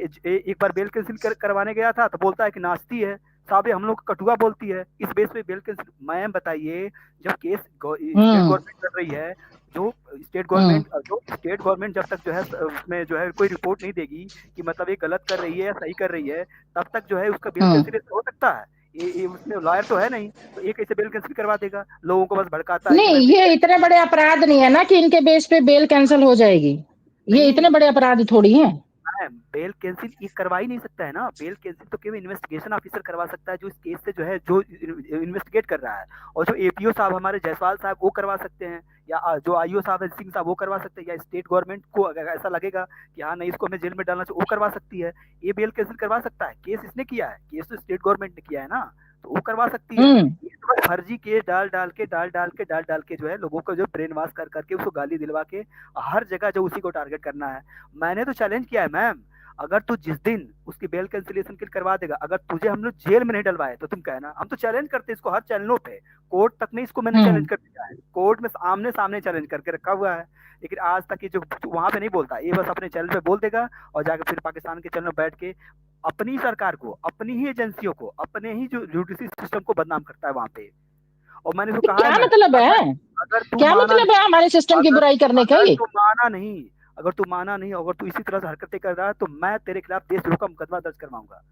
एक बार बेल कैंसिल करवाने गया था तो बोलता है कि नाचती है। साहब ये हम लोग को कटुआ बोलती है, इस बेस पे बेल कैंसिल। मैम बताइए, जब केस स्टेट हम्म गवर्नमेंट कर रही है, जो स्टेट गवर्नमेंट जब तक जो है उसमें जो है कोई रिपोर्ट नहीं देगी कि मतलब ये गलत कर रही है या सही कर रही है, तब तक जो है उसका बेल हम्म कैंसिल हो सकता है? ये उसमें लॉयर तो है नहीं, तो ये कैसे बेल कैंसिल करवा देगा? लोगों को बस भड़काता है कि नहीं, मैं ये इतने बड़े अपराध नहीं है ना कि इनके बेस पे बेल कैंसिल हो जाएगी। ये नहीं, इतने बड़े अपराध थोड़ी हैं। बेल कैंसिल ये करवा ही नहीं सकता है ना। बेल कैंसिल तो केवल इन्वेस्टिगेशन ऑफिसर करवा सकता है, जो इस केस से जो है जो इन्वेस्टिगेट कर रहा है। और जो एपीओ साहब हमारे जायसवाल साहब वो करवा सकते हैं, या जो आईओ साहब है सिंह साहब वो करवा सकते हैं, या स्टेट गवर्नमेंट को अगर ऐसा लगेगा कि हाँ नहीं इसको हमें जेल में डालना चाहिए, वो करवा सकती है। ये बेल कैंसिल करवा सकता है? केस इसने किया है, केस तो स्टेट गवर्नमेंट ने किया है ना, तो वो करवा सकती है। हम्म ये तो बस फर्जी केस डाल डाल के जो है लोगों को जो ब्रेन वॉश कर करके उसको गाली दिलवा के हर जगह जो उसी को टारगेट करना है। मैंने तो चैलेंज किया है मैम, अगर तू जिस दिन उसकी बेल कैंसिलेशन के लिए करवा देगा, अगर तुझे हम लोग जेल में नहीं डलवाए तो तुम कहना। हम तो चैलेंज करते इसको हर चैनलों पे, कोर्ट तक में इसको मैंने हम्म चैलेंज कर दिया है, कोर्ट में आमने सामने चैलेंज करके रखा हुआ है। लेकिन आज तक ये जो वहां पे नहीं बोलता, ये बस अपने चैनल पे बोल देगा और जाकर फिर पाकिस्तान के चैनल में बैठ के अपनी सरकार को, अपनी ही एजेंसियों को, अपने ही जो जुडिशरी सिस्टम को बदनाम करता है वहां पे। और मैंने उसको तो कहा है क्या मैम, मतलब अगर है? अगर तू क्या माना मतलब नहीं, है हमारे सिस्टम की अगर बुराई करने का अगर ये? तू माना नहीं, अगर तू माना नहीं, अगर तू इसी तरह से हरकतें कर रहा है तो मैं तेरे खिलाफ देशद्रोह का मुकदमा दर्ज करवाऊंगा,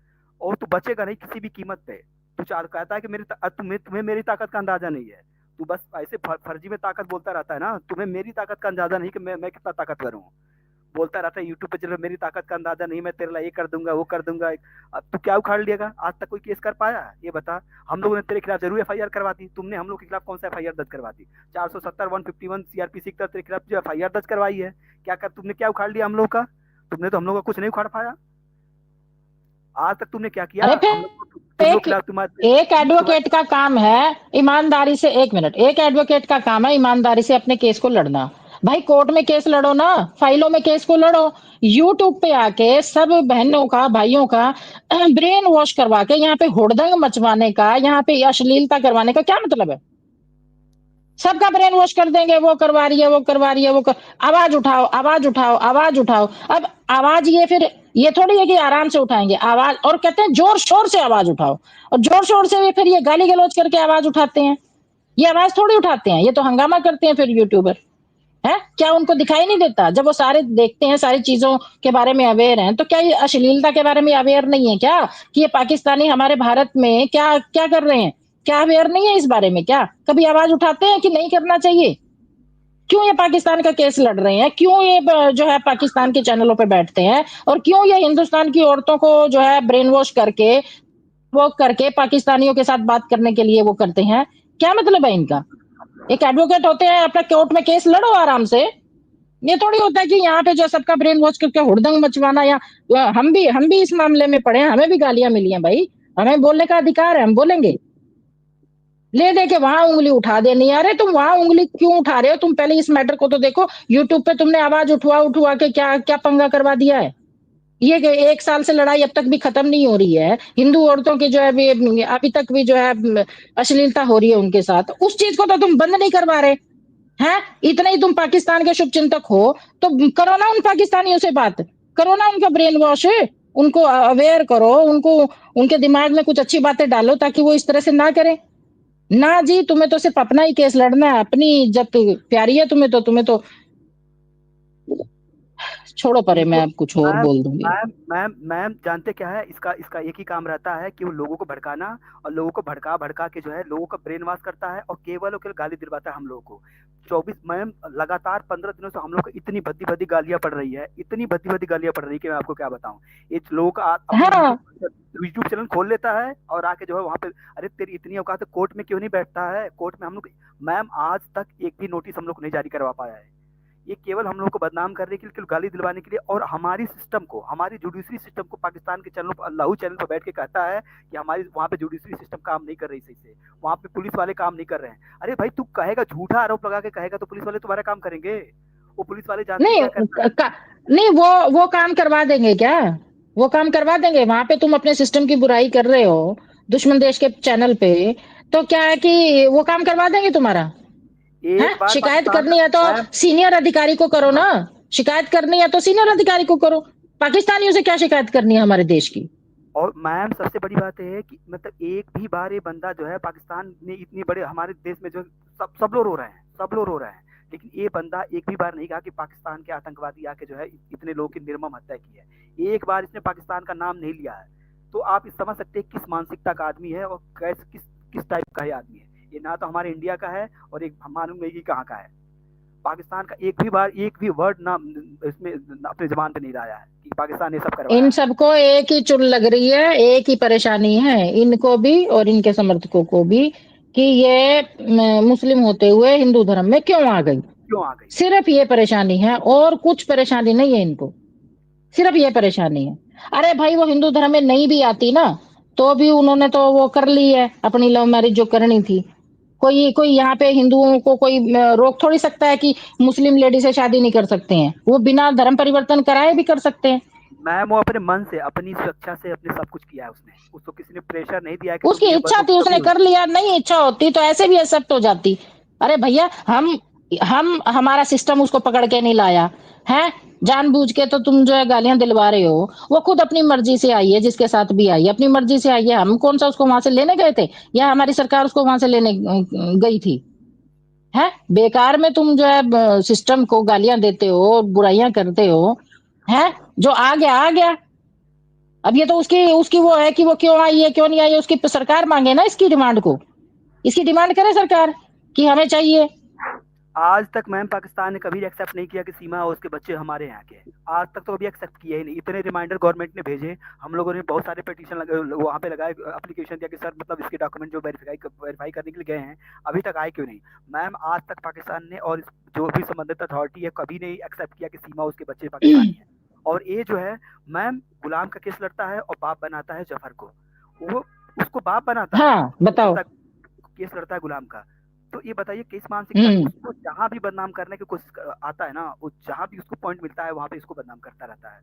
और तू बचेगा नहीं किसी भी कीमत पे। तू चार कहता है कि तुम्हें मेरी ताकत का अंदाजा नहीं है, तू बस ऐसे फर्जी में ताकत बोलता रहता है ना। तुम्हें मेरी ताकत का अंदाजा नहीं कि मैं कितना ताकतवर हूँ। बोलता रहता है यूट्यूब पे, चलो मेरी ताकत का अंदाजा नहीं, मैं तेरे लिए ये कर दूंगा वो कर दूंगा। अब तू क्या उखाड़ लिएगा? आज तक कोई केस कर पाया? ये बता। हम लोगों ने तेरे खिलाफ जरूर एफआईआर करवा दी, तुमने हम लोग के खिलाफ कौन सा एफआईआर दर्ज करवा दी? 470 151 सीआरपीसी की तरफ तेरे खिलाफ जो एफआईआर दर्ज करवाई है, क्या कर तुमने क्या उखाड़ लिया हम लोग का? तुमने तो हम लोग का कुछ नहीं उखाड़ पाया। आज तक तुमने क्या किया? अरे हम लोग फिर तुम लोग एक खिलाफ तुम्हारे एक एडवोकेट का काम है ईमानदारी से, एक मिनट, एक एडवोकेट का काम है ईमानदारी से अपने केस को लड़ना। भाई कोर्ट में केस लड़ो ना, फाइलों में केस को लड़ो। यूट्यूब पे आके सब बहनों का भाइयों का ब्रेन वॉश करवा के यहाँ पे हुड़दंग मचवाने का, यहाँ पे अश्लीलता करवाने का क्या मतलब है? सबका ब्रेन वॉश कर देंगे, वो करवा रही है, वो करवा रही है, आवाज उठाओ, आवाज उठाओ, आवाज उठाओ। अब आवाज ये फिर ये थोड़ी है कि आराम से उठाएंगे आवाज, और कहते हैं जोर शोर से आवाज उठाओ, और जोर शोर से फिर ये गाली गलौज करके आवाज उठाते हैं। ये आवाज थोड़ी उठाते हैं, ये तो हंगामा करते हैं फिर यूट्यूबर है। क्या उनको दिखाई नहीं देता? जब वो सारे देखते हैं, सारी चीजों के बारे में अवेयर हैं, तो क्या ये अश्लीलता के बारे में अवेयर नहीं है क्या कि ये पाकिस्तानी हमारे भारत में क्या क्या कर रहे हैं? क्या अवेयर नहीं है इस बारे में? क्या कभी आवाज उठाते हैं कि नहीं करना चाहिए? क्यों ये पाकिस्तान का केस लड़ रहे हैं? क्यों ये जो है पाकिस्तान के चैनलों पे बैठते हैं? और क्यों ये हिंदुस्तान की औरतों को जो है ब्रेन वॉश करके वो करके पाकिस्तानियों के साथ बात करने के लिए वो करते हैं? क्या मतलब है इनका? एक एडवोकेट होते हैं, अपना कोर्ट में केस लड़ो आराम से। ये थोड़ी होता है कि यहाँ पे जो सबका ब्रेन वॉश करके हुड़दंग मचवाना, या हम भी इस मामले में पड़े हैं, हमें भी गालियां मिली हैं भाई, हमें बोलने का अधिकार है, हम बोलेंगे। ले दे के वहां उंगली उठा देनी। अरे तुम वहां उंगली क्यों उठा रहे हो? तुम पहले इस मैटर को तो देखो। यूट्यूब पे तुमने आवाज उठवा उठवा के क्या क्या पंगा करवा दिया है। ये 1 साल से लड़ाई अब तक भी खत्म नहीं हो रही है। हिंदू औरतों की जो है अभी तक भी जो है अश्लीलता हो रही है उनके साथ, उस चीज को तो तुम बंद नहीं करवा रहे हैं। इतना ही तुम पाकिस्तान के शुभचिंतक हो तो करो ना उन पाकिस्तानियों से बात, करो ना उनका ब्रेन वॉश, उनको अवेयर करो, उनको उनके दिमाग में कुछ अच्छी बातें डालो ताकि वो इस तरह से ना करें। ना जी, तुम्हें तो सिर्फ अपना ही केस लड़ना है, अपनी इज्जत प्यारी है तुम्हें तो छोड़ो परे, मैं इनको अब कुछ और मैम बोल दूंगी। मैम जानते क्या है, इसका इसका एक ही काम रहता है कि वो लोगों को भड़काना, और लोगों को भड़का भड़का के जो है लोगों का ब्रेन वॉश करता है, और केवल गाली दिलवाता है हम लोगों को। 24 मैम लगातार 15 दिनों से हम लोग को इतनी भद्दी भद्दी गालियां पड़ रही है, इतनी भद्दी भद्दी गालियां पड़ रही है कि मैं आपको क्या बताऊं। ये लोगों का अपने हाँ, यूट्यूब चैनल खोल लेता है और आके जो है वहां पे, अरे तेरी इतनी औकात है, कोर्ट में क्यों नहीं बैठता है? कोर्ट में हम लोग मैम आज तक एक भी नोटिस हम लोग को नहीं जारी करवा पाया है। ये केवल हम लोग को बदनाम करने के लिए, केवल गाली दिलवाने के लिए, और हमारी सिस्टम को, हमारी जुडिशरी सिस्टम को पाकिस्तान के चैनल पर, अल्लाह चैनल पर बैठ के कहता है कि हमारी वहाँ पे जुडिशरी सिस्टम काम नहीं कर रही सही से, वहाँ पे पुलिस वाले काम नहीं कर रहे हैं। अरे भाई तू कहेगा, झूठा आरोप लगा के कहेगा तो पुलिस वाले तुम्हारा काम करेंगे? वो पुलिस वाले जानते नहीं क्या करना है। नहीं, वो काम करवा देंगे क्या? वो काम करवा देंगे। वहां पे तुम अपने सिस्टम की बुराई कर रहे हो दुश्मन देश के चैनल पे, तो क्या है कि वो काम करवा देंगे तुम्हारा? है एक बार शिकायत पाकिस्तान करनी है तो मैम, सीनियर अधिकारी को करो ना। शिकायत करनी है तो सीनियर अधिकारी को करो। पाकिस्तानियों से क्या शिकायत करनी है हमारे देश की? और मैम सबसे बड़ी बात ये है कि मतलब एक भी बार ये बंदा जो है पाकिस्तान ने इतने बड़े हमारे देश में जो सब लोग रो रहे हैं, सब लोग रो रहे हैं, लेकिन ये बंदा एक भी बार नहीं कहा कि पाकिस्तान के आतंकवादी आके जो है इतने लोगों की निर्मम हत्या की है। एक बार इसने पाकिस्तान का नाम नहीं लिया है। तो आप इस समझ सकते हैं किस मानसिकता का आदमी है और कैसे किस किस टाइप का ये आदमी है। ये ना तो हमारे इंडिया का है और एक हम मालूम नहीं कि कहाँ का है। पाकिस्तान का एक भी बार एक भी वर्ड ना इसमें अपने जबान पे नहीं लाया है कि पाकिस्तान ने सब करवाया इन है। सबको एक ही चुल लग रही है, एक ही परेशानी है इनको भी और इनके समर्थकों को भी कि ये मुस्लिम होते हुए हिंदू धर्म में क्यों आ गई। क्यों आ गई? सिर्फ ये परेशानी है और कुछ परेशानी नहीं है इनको, सिर्फ ये परेशानी है। अरे भाई वो हिंदू धर्म में नहीं भी आती ना तो भी उन्होंने तो वो कर ली है अपनी लव मैरिज जो करनी थी। कोई कोई यहाँ पे हिंदुओं को कोई रोक थोड़ी सकता है कि मुस्लिम लेडी से शादी नहीं कर सकते हैं, वो बिना धर्म परिवर्तन कराए भी कर सकते हैं। मैम वो अपने मन से अपनी सुरक्षा से अपने सब कुछ किया है उसने, उसको किसी ने प्रेशर नहीं दिया है कि तुम उसकी ये इच्छा बनो थी तभी उसने हुई। कर लिया, नहीं इच्छा होती तो ऐसे भी एक्सेप्ट हो जाती। अरे भैया हम हमारा सिस्टम उसको पकड़ के नहीं लाया है, जानबूझ के तो तुम जो है गालियां दिलवा रहे हो। वो खुद अपनी मर्जी से आई है, जिसके साथ भी आई है अपनी मर्जी से आई है। हम कौन सा उसको वहां से लेने गए थे या हमारी सरकार उसको वहां से लेने गई थी? है बेकार में तुम जो है सिस्टम को गालियां देते हो, बुराइयां करते हो। है जो आ गया आ गया। अब ये तो उसकी उसकी वो है कि वो क्यों आई है क्यों नहीं आई है, उसकी सरकार मांगे ना इसकी डिमांड को, इसकी डिमांड करे सरकार कि हमें चाहिए। आज तक मैम पाकिस्तान ने कभी एक्सेप्ट नहीं किया कि सीमा और उसके बच्चे हमारे यहाँ के हैं। आज तक तो कभी एक्सेप्ट किया ही नहीं। इतने रिमाइंडर गवर्नमेंट ने भेजे, हम लोगों ने बहुत सारे पिटीशन वहाँ पे लगाए, एप्लीकेशन दिया कि सर मतलब इसके डॉक्यूमेंट जो वेरीफाई करने के लिए गए हैं अभी तक आए क्यों नहीं। मैम आज तक पाकिस्तान ने और जो भी संबंधित अथॉरिटी है कभी नहीं एक्सेप्ट किया कि सीमा उसके बच्चे पाकिस्तानी हैं। और ये जो है मैम गुलाम का केस लड़ता है और बाप बनाता है जफर को, वो उसको बाप बनाता है, हाँ बताओ। केस लड़ता है गुलाम का। तो ये बताइए किस मानसिकता में हम्म उसको जहां भी बदनाम करने की कोशिश आता है ना, वो जहां भी उसको पॉइंट मिलता है वहां पे इसको बदनाम करता रहता है।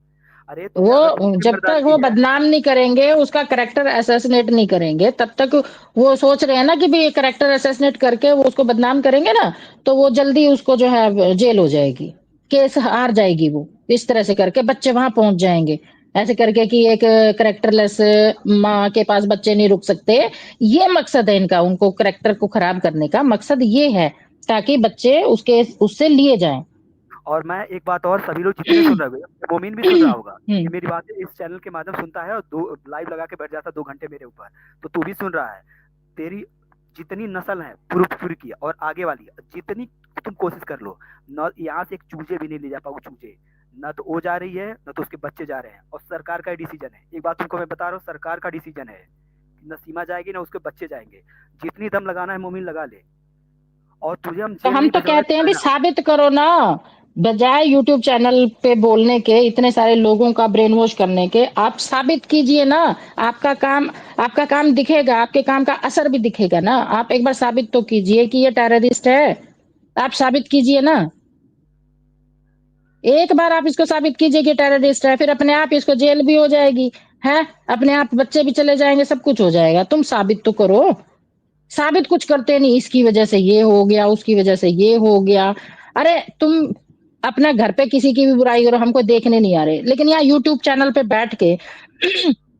अरे तुम्हें अगर वो इतनी जब तक मर्दानगी वो है। बदनाम नहीं करेंगे, उसका करेक्टर असैसिनेट नहीं करेंगे, तब तक वो सोच रहे हैं ना कि भाई ये करेक्टर असैसिनेट करके वो उसको बदनाम करेंगे ना तो वो जल्दी उसको जो है जेल हो जाएगी, केस हार जाएगी वो। इस तरह से करके बच्चे वहां पहुंच जाएंगे, ऐसे करके कि एक करेक्टरलेस माँ के पास बच्चे नहीं रुक सकते। ये मकसद है इनका, उनको करेक्टर को खराब करने का मकसद ये है ताकि बच्चे उसके उससे लिए जाएं। और मैं एक बात और, सभी लोग जितने सुन रहे होंगे, मोमिन भी सुन रहा होगा, ये हम्म मेरी बात इस चैनल के माध्यम सुनता है और दो लाइव लगा के बैठ जाता 2 घंटे मेरे ऊपर। तो तू भी सुन रहा है। तेरी जितनी नस्ल है पूर्व की और आगे वाली जितनी तुम कोशिश कर लो, न यहाँ से एक चूजे भी नहीं ले जा पाओ चूजे। न तो वो जा रही है न तो उसके बच्चे जा रहे हैं, और सरकार का डिसीजन है। एक बात तुमको मैं बता रहा हूँ, सरकार का डिसीजन है, न सीमा जाएगी ना उसके बच्चे जाएंगे। जितनी दम लगाना है मोमिन लगा ले, और तुझे हम तो जेल हम नहीं तो भिजवा कहते हैं भी रहे। साबित करो ना, बजाय यूट्यूब चैनल पे बोलने के, इतने सारे लोगों का ब्रेन वॉश करने के, आप साबित कीजिए ना। आपका काम दिखेगा, आपके काम का असर भी दिखेगा ना। आप एक बार साबित तो कीजिए कि ये टेररिस्ट है, आप साबित कीजिए ना। एक बार आप इसको साबित कीजिए कि टेररिस्ट है, फिर अपने आप इसको जेल भी हो जाएगी है, अपने आप बच्चे भी चले जाएंगे, सब कुछ हो जाएगा। तुम साबित तो करो। साबित कुछ करते नहीं, इसकी वजह से ये हो गया, उसकी वजह से ये हो गया। अरे तुम अपना घर पे किसी की भी बुराई करो, हमको देखने नहीं आ रहे, लेकिन यहाँ यूट्यूब चैनल पे बैठ के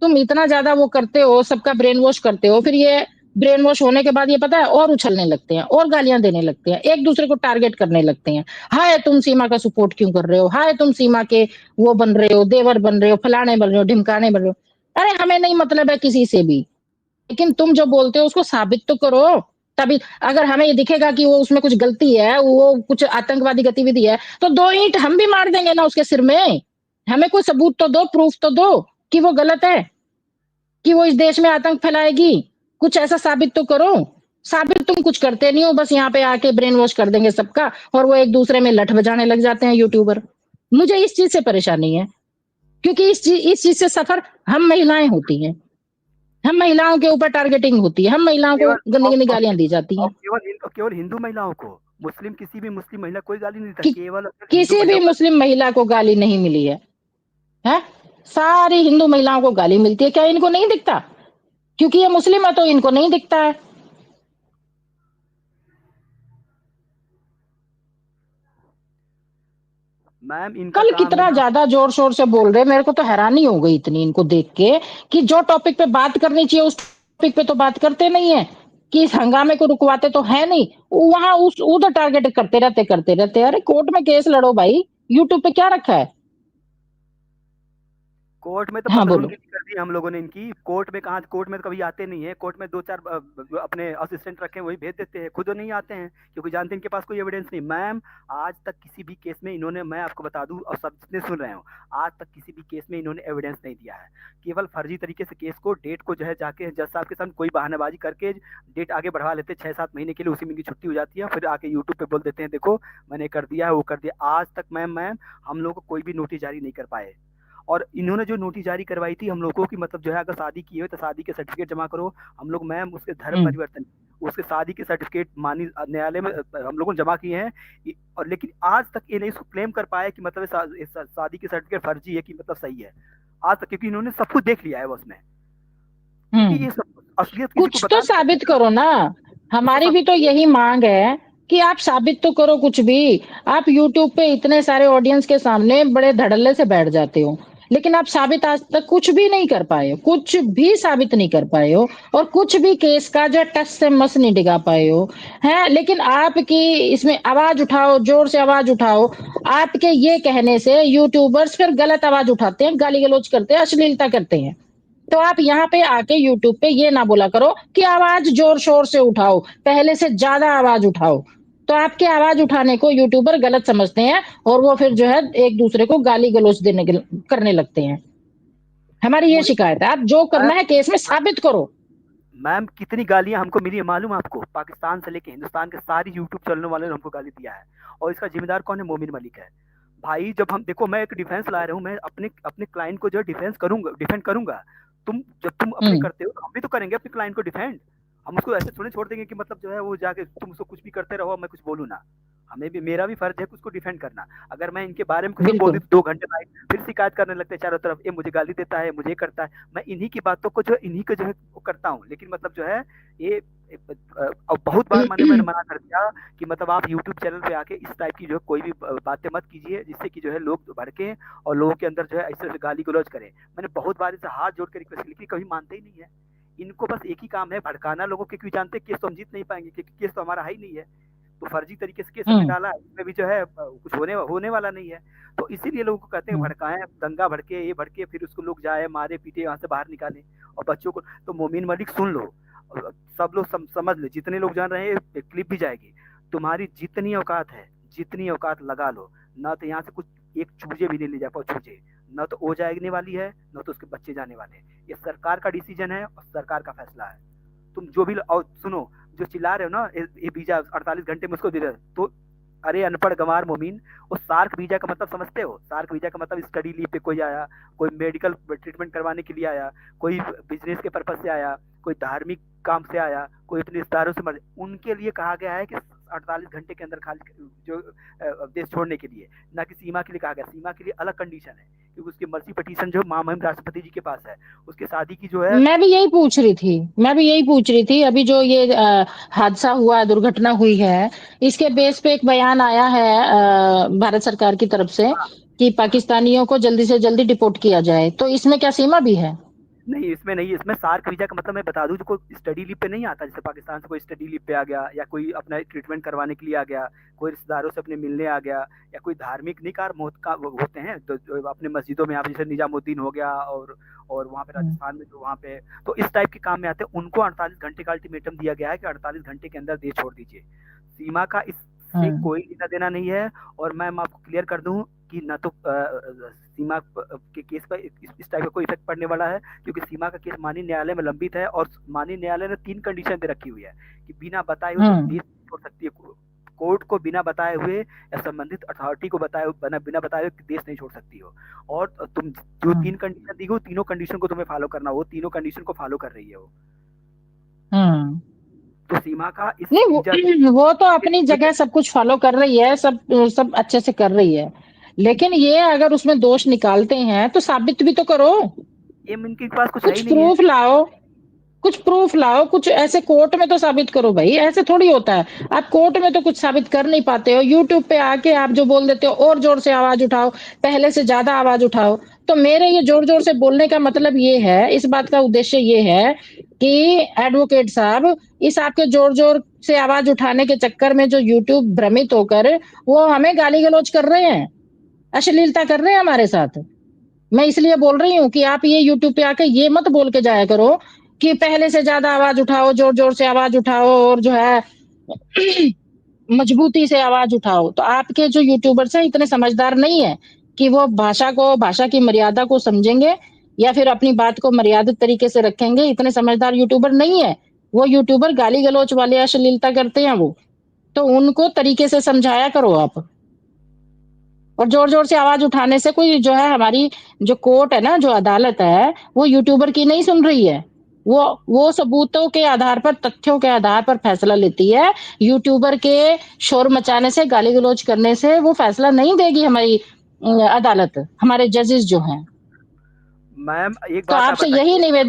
तुम इतना ज्यादा वो करते हो, सबका ब्रेन वॉश करते हो, फिर ये ब्रेन वॉश होने के बाद ये पता है और उछलने लगते हैं और गालियां देने लगते हैं, एक दूसरे को टारगेट करने लगते हैं। हाय तुम सीमा का सपोर्ट क्यों कर रहे हो, हाय तुम सीमा के वो बन रहे हो, देवर बन रहे हो, फलाने बन रहे हो, ढिमकाने बन रहे हो। अरे हमें नहीं मतलब है किसी से भी, लेकिन तुम जो बोलते हो उसको साबित तो करो। तभी अगर हमें ये दिखेगा कि वो उसमें कुछ गलती है, वो कुछ आतंकवादी गतिविधि है, तो 2 ईंट हम भी मार देंगे ना उसके सिर में। हमें कोई सबूत तो दो, प्रूफ तो दो कि वो गलत है, कि वो इस देश में आतंक फैलाएगी। कुछ ऐसा साबित तो करो। साबित तुम कुछ करते नहीं हो, बस यहाँ पे आके ब्रेन वॉश कर देंगे सबका और वो एक दूसरे में लठ बजाने लग जाते हैं यूट्यूबर। मुझे इस चीज से परेशानी है, क्योंकि इस चीज से सफर हम महिलाएं होती हैं। हम महिलाओं के ऊपर टारगेटिंग होती है, हम महिलाओं को केवल गंदी गंदी गालियां दी जाती और हैं। केवल हिंदू महिलाओं को, मुस्लिम किसी भी मुस्लिम महिला कोई गाली नहीं देता, कि, केवल और सिर्फ हिंदू किसी भी महिलाओं का। मुस्लिम महिला को गाली नहीं मिली है? सारी हिंदू महिलाओं को गाली मिलती है, क्या इनको नहीं दिखता? क्योंकि ये मुस्लिम है तो इनको नहीं दिखता है। मैम इनका कल काम है कितना ना। ज्यादा जोर शोर से बोल रहे, मेरे को तो हैरानी हो गई इतनी इनको देख के कि जो टॉपिक पे बात करनी चाहिए उस टॉपिक पे तो बात करते नहीं है, कि इस हंगामे को रुकवाते तो है नहीं, वहां उस उधर टारगेट करते रहते। अरे कोर्ट में केस लड़ो भाई, यूट्यूब पे क्या रखा है। कोर्ट में तो हाँ बोलो। पसरुंगी कर दी हम लोगों ने इनकी। कोर्ट में कहाँ, कोर्ट में तो कभी आते नहीं है। कोर्ट में दो चार अपने असिस्टेंट रखे हैं, वही भेज देते हैं, खुद वो नहीं आते हैं क्योंकि जानते हैं इनके पास कोई एविडेंस नहीं। मैम आज तक किसी भी केस में इन्होंने, मैं आपको बता दूं और सब जितने सुन रहे हो, आज तक किसी भी केस में इन्होंने एविडेंस नहीं दिया है। केवल फर्जी तरीके से केस को, डेट को जो है जाके जज साहब के सामने कोई बहानेबाजी करके डेट आगे बढ़वा लेते हैं 6-7 महीने के लिए, उसी में इनकी छुट्टी हो जाती है, फिर आके यूट्यूब पे बोल देते हैं देखो मैंने कर दिया है, वो कर दिया। आज तक मैम हम लोग को कोई भी नोटिस जारी नहीं कर पाए। और इन्होंने जो नोटिस जारी करवाई थी हम लोगों की, मतलब जो है अगर शादी की हो तो शादी के सर्टिफिकेट जमा करो। हम लोग मैम उसके धर्म हम्म परिवर्तन, उसके शादी के सर्टिफिकेट मानी न्यायालय में हम लोगों ने जमा किए हैं। और लेकिन आज तक ये नहीं इसको क्लेम कर पाया कि मतलब शादी के सर्टिफिकेट फर्जी है कि मतलब सही है, आज तक, क्योंकि इन्होंने सब कुछ देख लिया है उसमें। क्योंकि ये सब असलियत किसी को कुछ तो बता नहीं साबित सकते। करो ना। कुछ तो हमारी भी सब। तो यही मांग है कि आप साबित तो करो कुछ भी। आप यूट्यूब पे इतने सारे ऑडियंस के सामने बड़े धड़ल्ले से बैठ जाते हो, लेकिन आप साबित आज तक कुछ भी नहीं कर पाए हो, कुछ भी साबित नहीं कर पाए हो, और कुछ भी केस का जो टस से मस नहीं डिगा पाए हो। है, लेकिन आपकी इसमें आवाज उठाओ, जोर से आवाज उठाओ। आपके ये कहने से यूट्यूबर्स फिर गलत आवाज उठाते हैं, गाली गलौज करते हैं, अश्लीलता करते हैं। तो आप यहाँ पे आके यूट्यूब पे ये ना बोला करो कि आवाज जोर शोर से उठाओ, पहले से ज्यादा आवाज उठाओ। तो आपके आवाज उठाने को यूट्यूबर गलत समझते हैं, और वो फिर जो है एक दूसरे को गाली गलौज करने लगते हैं। हमारी ये मुझे शिकायत है, आप जो करना है केस में साबित करो। मैम कितनी गालियां हमको मिली है मालूम है आपको? पाकिस्तान से लेके हिंदुस्तान के सारी यूट्यूब चैनल वाले ने हमको गाली दिया है। और इसका जिम्मेदार कौन है? मोमिन मलिक है। भाई जब हम देखो, मैं एक डिफेंस ला रहा हूँ, मैं अपने अपने क्लाइंट को जो है डिफेंस करूंगा, डिफेंड करूंगा। जब तुम अपने हम्म करते हो तो हम भी तो करेंगे अपने क्लाइंट को डिफेंड। हम उसको ऐसे थोड़े छोड़ देंगे कि मतलब जो है वो जाके तुम उसको कुछ भी करते रहो, मैं कुछ बोलूँ ना। हमें भी, मेरा भी फर्ज है कि उसको डिफेंड करना। अगर मैं इनके बारे में कुछ भी बोल दी बिल्कुल। तो 2 घंटे लाइव फिर शिकायत करने लगते हैं चारों तरफ, ये मुझे गाली देता है, मुझे ये करता है। मैं इन्हीं की बातों को जो है, इन्हीं को जो है वो करता हूँ। लेकिन मतलब जो है ये बहुत बार मैंने मना कर दिया कि मतलब आप यूट्यूब चैनल पे आके इस टाइप की जो है कोई भी बातें मत कीजिए, जिससे कि जो है लोग भड़के और लोगों के अंदर जो है ऐसे गाली गलौज करें। मैंने बहुत बार इसे हाथ जोड़ के रिक्वेस्ट की, लेकिन कभी मानते ही नहीं है। इनको बस एक ही काम है, भड़काना लोगों के, क्योंकि जानते केस तो हम जीत नहीं पाएंगे क्योंकि केस तो हमारा है ही नहीं है। तो फर्जी तरीके से केस हमने हम्म डाला है, इसमें भी जो है कुछ होने वाला नहीं है। तो इसीलिए लोगों को कहते हैं हम्म भड़काएं, दंगा भड़के, ये भड़के, फिर उसको लोग जाए मारे पीटे, वहां से बाहर निकाले। और बच्चों को तो मोमिन मलिक सुन लो, सब लोग समझ लो, जितने लोग जान रहे हैं क्लिप भी जाएगी। तुम्हारी जितनी औकात है, जितनी औकात लगा लो, ना तो यहाँ से कुछ एक चूजे भी नहीं ले जा पाओ, चूजे। न तो वो जाने वाली है, न तो उसके बच्चे जाने वाले हैं। ये सरकार का डिसीजन है और सरकार का फैसला है। तुम जो भी, और सुनो, जो चिल्ला रहे हो ना ये वीजा 48 घंटे में उसको दे रहे हो, तो अरे अनपढ़ गंवार मोमीन, वो सार्क वीजा का मतलब समझते हो? सार्क वीजा का मतलब स्टडी लीव पे कोई आया, कोई मेडिकल ट्रीटमेंट करवाने के लिए आया, कोई बिजनेस के पर्पज से आया, कोई धार्मिक काम से आया, कोई अपने रिश्तेदारों से मर, उनके लिए कहा गया है कि 48 घंटे के अंदर खाली जो देश छोड़ने के लिए, ना कि सीमा के लिए कहा गया। सीमा के लिए अलग कंडीशन है, क्योंकि उसकी मर्सी पिटीशन जो महामहिम राष्ट्रपति जी के पास है, उसके शादी की जो है। मैं भी यही पूछ रही थी, अभी जो ये हादसा हुआ, दुर्घटना हुई है, इसके बेस पे एक बयान आया है भारत सरकार की तरफ से कि पाकिस्तानियों को जल्दी से जल्दी डिपोर्ट किया जाए, तो इसमें क्या सीमा भी है? नहीं, इसमें नहीं, इसमें सार्क वीजा का मतलब मैं बता दूं, जो कोई स्टडी लीव पे नहीं आता, जैसे पाकिस्तान से कोई स्टडी लीव पे आ गया, या कोई अपना ट्रीटमेंट करवाने के लिए आ गया, कोई रिश्तेदारों से अपने मिलने आ गया, या कोई धार्मिक निकार मौत का होते हैं तो अपने मस्जिदों में, आप जैसे निजामुद्दीन हो गया, और वहाँ पे हम्म राजस्थान में जो वहाँ पे, तो इस टाइप के काम में आते हैं, उनको 48 घंटे का अल्टीमेटम दिया गया है कि 48 घंटे के अंदर देश छोड़ दीजिए। सीमा का इससे हम्म कोई लेना देना नहीं है। और मैं आपको क्लियर कर दूं कि न तो सीमा के केस पर इस टाइप का कोई इफेक्ट पड़ने वाला है, क्योंकि सीमा का केस माननीय न्यायालय में लंबित है, और माननीय न्यायालय ने 3 कंडीशन दे रखी हुई है कि बिना बताए हुए तुम हम्म देश छोड़ सकती है। कोर्ट को बिना बताए हुए या संबंधित अथॉरिटी को बिना बताए हुए देश नहीं छोड़ सकती हो। और तुम जो हम्म 3 कंडीशन दी हो, तीनों कंडीशन को तुम्हें फॉलो करना, वो तीनों कंडीशन को फॉलो कर रही है वो। हम्म। तो सीमा का इस नहीं, वीजा वो तो अपनी जगह सब कुछ फॉलो कर रही है, सब सब अच्छे से कर रही है, लेकिन ये अगर उसमें दोष निकालते हैं तो साबित भी तो करो, ये इनके पास कुछ है ही कुछ नहीं है। प्रूफ लाओ। कुछ प्रूफ लाओ, कुछ ऐसे कोर्ट में तो साबित करो भाई, ऐसे थोड़ी होता है। आप कोर्ट में तो कुछ साबित कर नहीं पाते हो, यूट्यूब पे आके आप जो बोल देते हो और जोर से आवाज उठाओ, पहले से ज्यादा आवाज उठाओ। तो मेरे ये जोर जोर से बोलने का मतलब ये है, इस बात का उद्देश्य ये है कि एडवोकेट साहब, इस आपके जोर जोर से आवाज उठाने के चक्कर में जो यूट्यूब भ्रमित होकर वो हमें गाली गलौज कर रहे हैं, अश्लीलता कर रहे हैं हमारे साथ। मैं इसलिए बोल रही हूँ कि आप ये यूट्यूब पे आके ये मत बोल के जाया करो कि पहले से ज्यादा आवाज उठाओ, जोर जोर से आवाज उठाओ और जो है मजबूती से आवाज उठाओ। तो आपके जो यूट्यूबर्स हैं इतने समझदार नहीं है कि वो भाषा की मर्यादा को समझेंगे या फिर अपनी बात को मर्यादित तरीके से रखेंगे। इतने समझदार यूट्यूबर नहीं है। वो यूट्यूबर गाली गलौज वाले अश्लीलता करते हैं वो, तो उनको तरीके से समझाया करो आप। और जोर जोर से आवाज उठाने से कोई जो है, हमारी जो कोर्ट है ना, जो अदालत है, वो यूट्यूबर की नहीं सुन रही है। वो सबूतों के आधार पर, तथ्यों के आधार पर फैसला लेती है। यूट्यूबर के शोर मचाने से, गाली गलौज करने से वो फैसला नहीं देगी हमारी अदालत, हमारे जजेस जो हैं। मैम एक तो बात आप आपसे यही बताइए। निवेदन